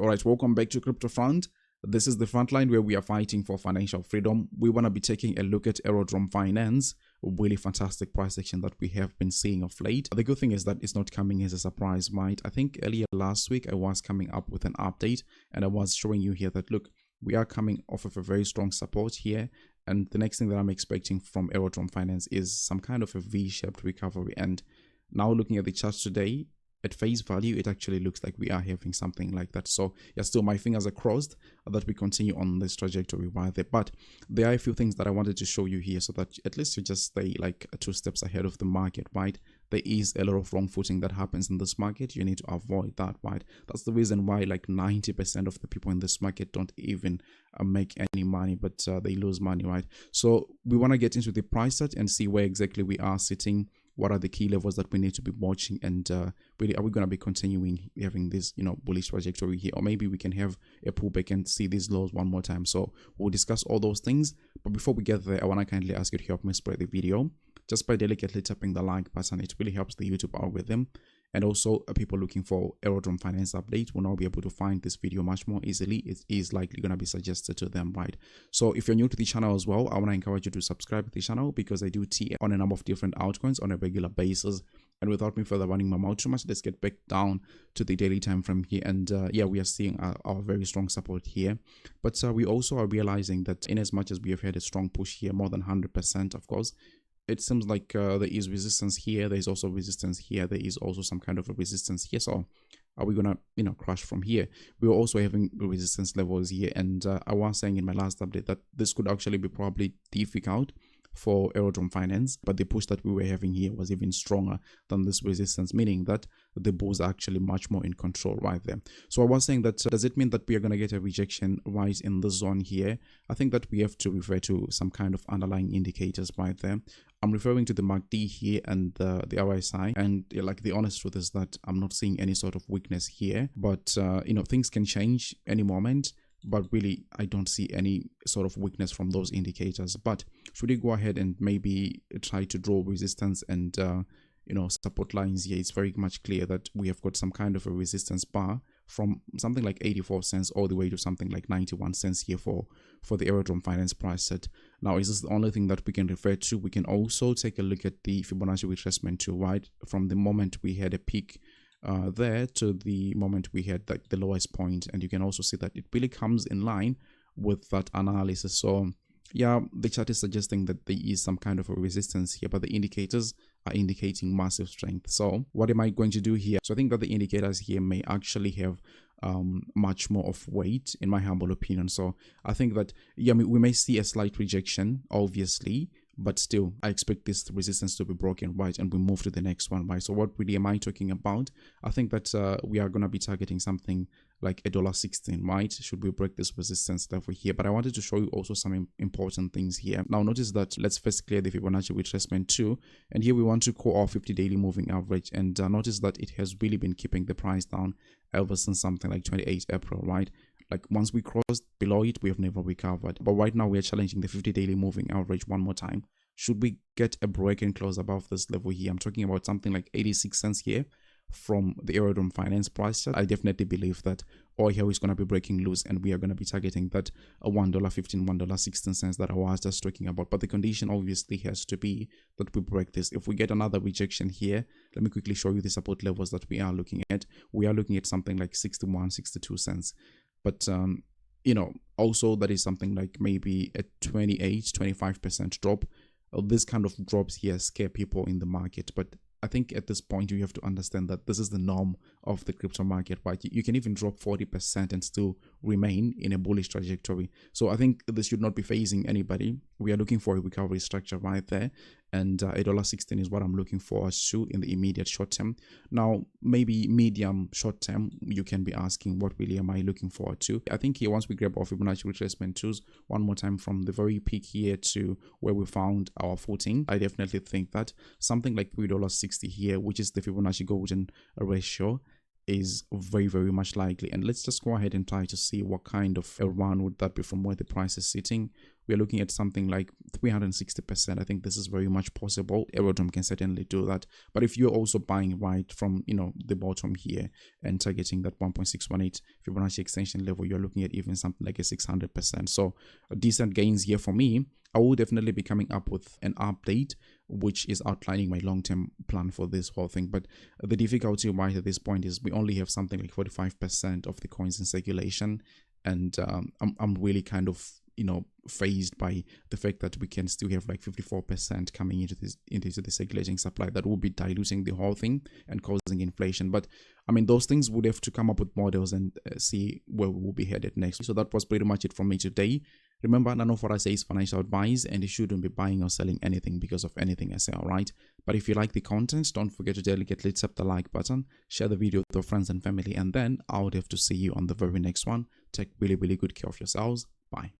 All right, welcome back to Crypto Front. This is the front line where we are fighting for financial freedom. We want to be taking a look at Aerodrome Finance, a really fantastic price action that we have been seeing of late. The good thing is that it's not coming as a surprise, right? I think earlier last week I was coming up with an update and I was showing you here that look, we are coming off of a very strong support here. And the next thing that I'm expecting from Aerodrome Finance is some kind of a V-shaped recovery. And now looking at the charts today, at face value, it actually looks like we are having something like that. So yeah, still my fingers are crossed that we continue on this trajectory right there. But there are a few things that I wanted to show you here so that at least you just stay like 2 steps ahead of the market, right? There is a lot of wrong footing that happens in this market. You need to avoid that, right? That's the reason why like 90% of the people in this market don't even make any money, but they lose money, right? So we want to get into the price chart and see where exactly we are sitting. What are the key levels that we need to be watching, and really, are we going to be continuing having this, bullish trajectory here, or maybe we can have a pullback and see these lows one more time? So we'll discuss all those things. But before we get there, I want to kindly ask you to help me spread the video just by delicately tapping the like button. It really helps the YouTube algorithm. And also, people looking for Aerodrome Finance update will now be able to find this video much more easily. It is likely going to be suggested to them, right? So if you're new to the channel as well, I want to encourage you to subscribe to the channel because I do TM on a number of different altcoins on a regular basis. And without me further running my mouth too much, let's get back down to the daily time frame here. And yeah, we are seeing our very strong support here. But we also are realizing that in as much as we have had a strong push here, more than 100%, of course, it seems like there is resistance here. There is also resistance here. There is also some kind of a resistance here. So are we gonna, crash from here? We're also having resistance levels here. And I was saying in my last update that this could actually be probably difficult for Aerodrome Finance, but the push that we were having here was even stronger than this resistance, meaning that the bulls are actually much more in control right there. So I was saying that does it mean that we are going to get a rejection right in the zone here? I think that we have to refer to some kind of underlying indicators right there. I'm referring to the MACD here and the RSI, and like the honest truth is that I'm not seeing any sort of weakness here, but things can change any moment. But really, I don't see any sort of weakness from those indicators. But should we go ahead and maybe try to draw resistance and support lines here? It's very much clear that we have got some kind of a resistance bar from something like 84 cents all the way to something like 91 cents here for the Aerodrome Finance price set. Now, is this the only thing that we can refer to? We can also take a look at the Fibonacci retracement too, right? From the moment we had a peak there to the moment we had like the lowest point, and you can also see that it really comes in line with that analysis. So yeah, the chart is suggesting that there is some kind of a resistance here, but the indicators are indicating massive strength. So what am I going to do here? So I think that the indicators here may actually have much more of weight, in my humble opinion. So I think that yeah, we may see a slight rejection, obviously, but still I expect this resistance to be broken, right, and we move to the next one, right? So what really am I talking about? I think that we are going to be targeting something like $1.16, right? Should we break this resistance level here? But I wanted to show you also some important things here. Now notice that let's first clear the Fibonacci retracement too, and here we want to call our 50-daily moving average, and notice that it has really been keeping the price down ever since something like 28 April, right? Like once we crossed below it, we have never recovered. But right now we are challenging the 50-daily moving average one more time. Should we get a break and close above this level here? I'm talking about something like 86 cents here from the Aerodrome Finance price chart. I definitely believe that oil here is going to be breaking loose, and we are going to be targeting that $1.15, $1.16 that I was just talking about. But the condition obviously has to be that we break this. If we get another rejection here, let me quickly show you the support levels that we are looking at. We are looking at something like 61, 62 cents. But also that is something like maybe a 28-25% drop. This kind of drops here scare people in the market, but I think at this point you have to understand that this is the norm of the crypto market, right? You can even drop 40% and still remain in a bullish trajectory. So I think this should not be phasing anybody. We are looking for a recovery structure right there, and $1.16 is what I'm looking for in the immediate short term. Now, maybe medium short term, you can be asking, what really am I looking forward to? I think here, once we grab our Fibonacci retracement tools one more time from the very peak here to where we found our footing, I definitely think that something like $3.60 here, which is the Fibonacci golden ratio, is very much likely. And let's just go ahead and try to see what kind of a run would that be from where the price is sitting. We're looking at something like 360%. I think this is very much possible. Aerodrome can certainly do that. But if you're also buying right from, the bottom here and targeting that 1.618 Fibonacci extension level, you're looking at even something like a 600%. So decent gains here for me. I will definitely be coming up with an update which is outlining my long-term plan for this whole thing. But the difficulty right at this point is we only have something like 45% of the coins in circulation, and I'm really kind of phased by the fact that we can still have like 54% coming into the circulating supply. That will be diluting the whole thing and causing inflation. But I mean, those things would have to come up with models and see where we will be headed next. So that was pretty much it from me today. Remember, none of what I say is financial advice, and you shouldn't be buying or selling anything because of anything I say, alright? But if you like the content, don't forget to delicately tap the like button, share the video with your friends and family, and then I would have to see you on the very next one. Take really good care of yourselves. Bye.